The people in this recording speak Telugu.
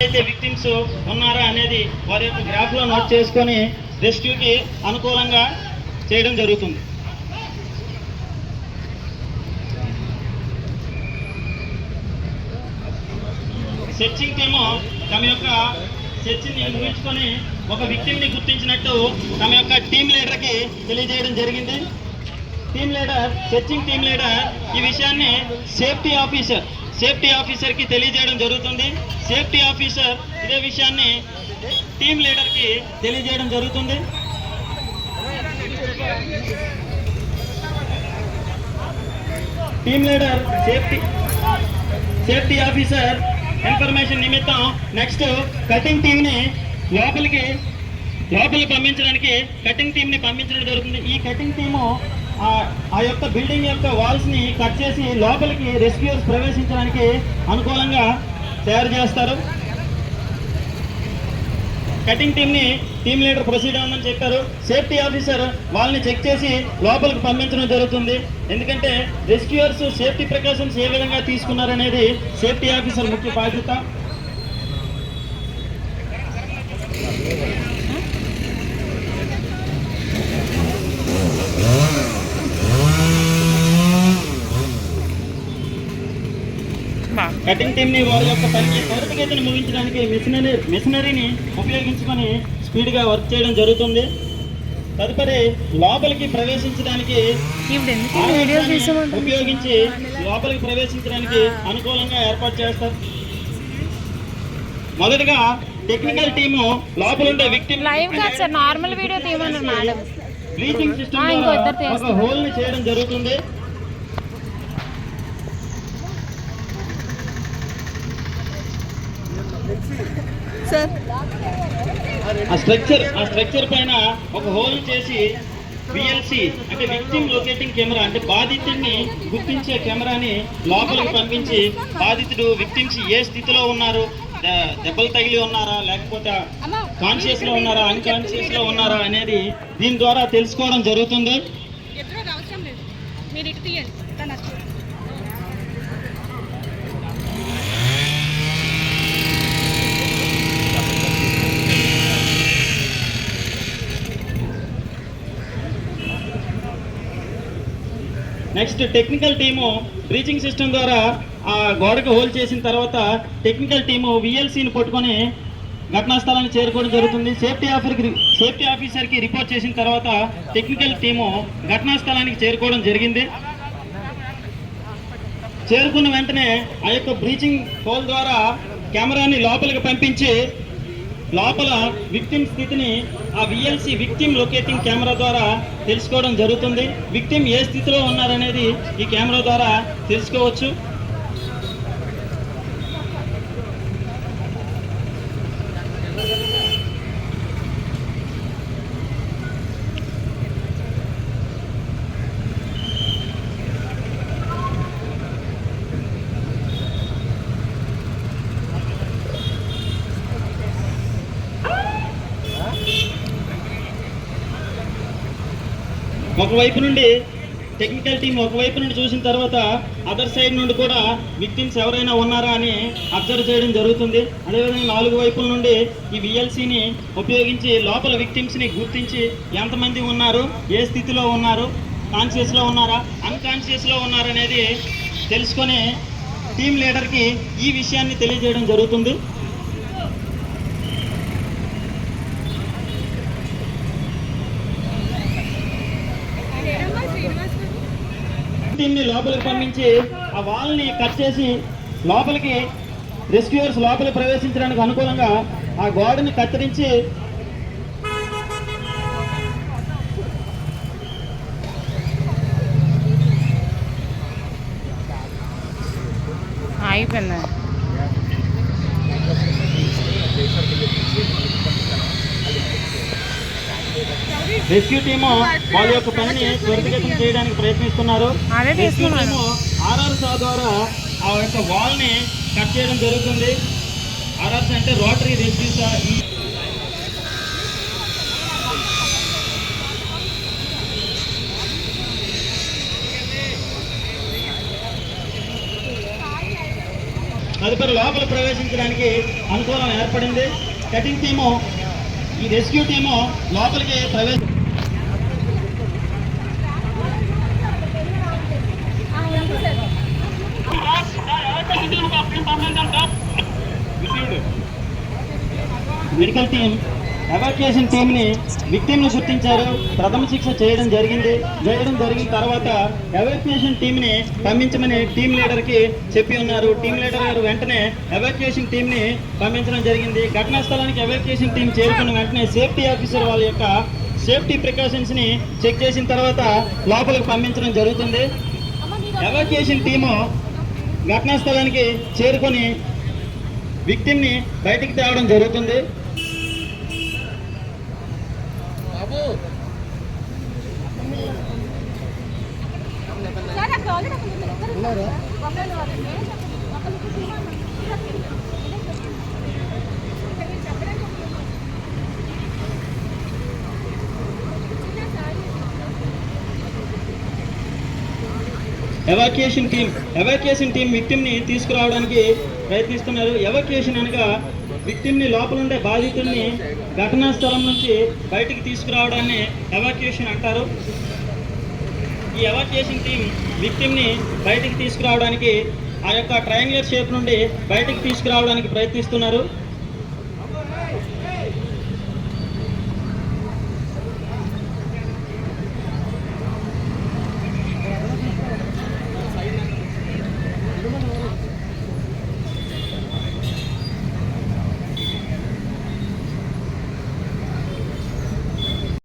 అయితే విక్టిమ్స్ ఉన్నారా అనేది వారి యొక్క గ్రాఫ్లో నోట్ చేసుకొని రెస్క్యూకి అనుకూలంగా చేయడం జరుగుతుంది. సెర్చింగ్ టీము తమ యొక్క సెర్చ్ని ముగించుకొని ఒక విక్టిమ్ని గుర్తించినట్టు తమ యొక్క టీమ్ లీడర్కి తెలియజేయడం జరిగింది. Team leader, searching team leader ఈ విషయాన్ని సేఫ్టీ ఆఫీసర్కి తెలియజేయడం జరుగుతుంది. సేఫ్టీ ఆఫీసర్ ఇదే విషయాన్ని టీమ్ లీడర్కి తెలియజేయడం జరుగుతుంది. Team leader safety officer information నిమిత్తం నెక్స్ట్ కటింగ్ టీమ్ని లోపలికి పంపించడానికి కటింగ్ టీమ్ని పంపించడం జరుగుతుంది. ఈ కటింగ్ టీము ఆ యొక్క బిల్డింగ్ యొక్క వాల్స్ని కట్ చేసి లోపలికి రెస్క్యూర్స్ ప్రవేశించడానికి అనుకూలంగా తయారు చేస్తారు. కటింగ్ టీమ్ని టీమ్ లీడర్ ప్రొసీడ్ అవ్వమని చెప్పారు. సేఫ్టీ ఆఫీసర్ వాళ్ళని చెక్ చేసి లోపలికి పంపించడం జరుగుతుంది. ఎందుకంటే రెస్క్యూయర్స్ సేఫ్టీ ప్రికాషన్స్ ఏ విధంగా తీసుకున్నారనేది సేఫ్టీ ఆఫీసర్ ముఖ్య బాధ్యత. కటింగ్ టీమ్ని వారి యొక్క పని త్వరితగతిని ముగించడానికి మిషనరీని ఉపయోగించుకొని స్పీడ్గా వర్క్ చేయడం జరుగుతుంది. తదుపరి లోపలికి ప్రవేశించడానికి ఉపయోగించి లోపలికి ప్రవేశించడానికి అనుకూలంగా ఏర్పాటు చేస్తారు. మొదటగా టెక్నికల్ టీము లోపలుండే విక్టిమ్ బ్లీచింగ్ సిస్టమ్ ఒక హోల్ ని చేయడం జరుగుతుంది. ఆ స్ట్రక్చర్ పైన ఒక హోల్ చేసి విఎల్సి అంటే విక్టిమ్ లొకేటింగ్ కెమెరా అంటే బాధితుడిని గుర్తించే కెమెరాని లోపలికి పంపించి బాధితుడు విక్టిమ్స్ ఏ స్థితిలో ఉన్నారు, దెబ్బలు తగిలి ఉన్నారా లేకపోతే కాన్షియస్ లో ఉన్నారా అన్కాన్షియస్ లో ఉన్నారా అనేది దీని ద్వారా తెలుసుకోవడం జరుగుతుంది. Next technical team breaching system ద్వారా ఆ గోడకు హోల్ చేసిన తర్వాత టెక్నికల్ టీము విఎల్సీని పట్టుకొని ఘటనా స్థలాన్ని చేరుకోవడం జరుగుతుంది. సేఫ్టీ ఆఫీసర్కి రిపోర్ట్ చేసిన తర్వాత టెక్నికల్ టీము ఘటనా స్థలానికి చేరుకోవడం జరిగింది. చేరుకున్న వెంటనే ఆ యొక్క బ్రీచింగ్ హోల్ ద్వారా కెమెరాని లోపలికి పంపించి లోపల విక్టిమ్ స్థితిని ఆ విఎల్సి విక్టిమ్ లొకేటింగ్ కెమెరా ద్వారా తెలుసుకోవడం జరుగుతుంది. విక్టిమ్ ఏ స్థితిలో ఉన్నారనేది ఈ కెమెరా ద్వారా తెలుసుకోవచ్చు. ఒకవైపు నుండి టెక్నికల్ టీం ఒకవైపు నుండి చూసిన తర్వాత అదర్ సైడ్ నుండి కూడా విక్టిమ్స్ ఎవరైనా ఉన్నారా అని అబ్జర్వ్ చేయడం జరుగుతుంది. అదేవిధంగా 4 వైపుల నుండి ఈ విఎల్సీని ఉపయోగించి లోపల విక్టిమ్స్ని గుర్తించి ఎంతమంది ఉన్నారు, ఏ స్థితిలో ఉన్నారు, కాన్షియస్లో ఉన్నారా అన్కాన్షియస్లో ఉన్నారనేది తెలుసుకొని టీమ్ లీడర్కి ఈ విషయాన్ని తెలియజేయడం జరుగుతుంది. టీమ్ని లోపలికి పంపించి ఆ వాల్ని కట్ చేసి లోపలికి రెస్క్యూయర్స్ లోపలికి ప్రవేశించడానికి అనుకూలంగా ఆ గోడని కత్తిరించి అయిపోయింది. రెస్క్యూ టీము వాళ్ళ యొక్క పనిని త్వరితగతిన చేయడానికి ప్రయత్నిస్తున్నారు. రెస్క్యూ టీము ఆర్ఆర్సా ద్వారా ఆ యొక్క వాల్ని కట్ చేయడం జరుగుతుంది. ఆర్ఆర్సా అంటే రోటరీ రెస్క్యూ. తదుపరి లోపల ప్రవేశించడానికి అనుకూలం ఏర్పడింది. కటింగ్ టీము ఈ రెస్క్యూ టీము లోపలికి మెడికల్ టీం ఎవాక్యుయేషన్ టీంని విక్టిమ్ను గుర్తించారు. ప్రథమ శిక్ష చేయడం జరిగిన తర్వాత ఎవాక్యుయేషన్ టీంని పంపించమని టీం లీడర్కి చెప్పి ఉన్నారు. టీం లీడర్ గారు వెంటనే ఎవాక్యుయేషన్ టీంని పంపించడం జరిగింది. ఘటనా స్థలానికి ఎవాక్యుయేషన్ టీం చేరుకున్న వెంటనే సేఫ్టీ ఆఫీసర్ వాళ్ళ యొక్క సేఫ్టీ ప్రికాషన్స్ని చెక్ చేసిన తర్వాత లోపలికి పంపించడం జరుగుతుంది. ఎవాక్యుయేషన్ టీము ఘటనా స్థలానికి చేరుకొని విక్టిమ్ని బయటికి తేవడం జరుగుతుంది. ఎవాక్యుయేషన్ టీం విక్టిమ్ని తీసుకురావడానికి ప్రయత్నిస్తున్నారు. ఎవాక్యుయేషన్ అనగా విక్టిమ్ని లోపల ఉండే బాధితుడిని ఘటనా స్థలం నుంచి బయటికి తీసుకురావడాన్ని ఎవాక్యుయేషన్ అంటారు. ఈ ఎవాక్యుయేషన్ టీం విక్టిమ్ని బయటికి తీసుకురావడానికి ఆ యొక్క ట్రయాంగులర్ షేప్ నుండి బయటికి తీసుకురావడానికి ప్రయత్నిస్తున్నారు.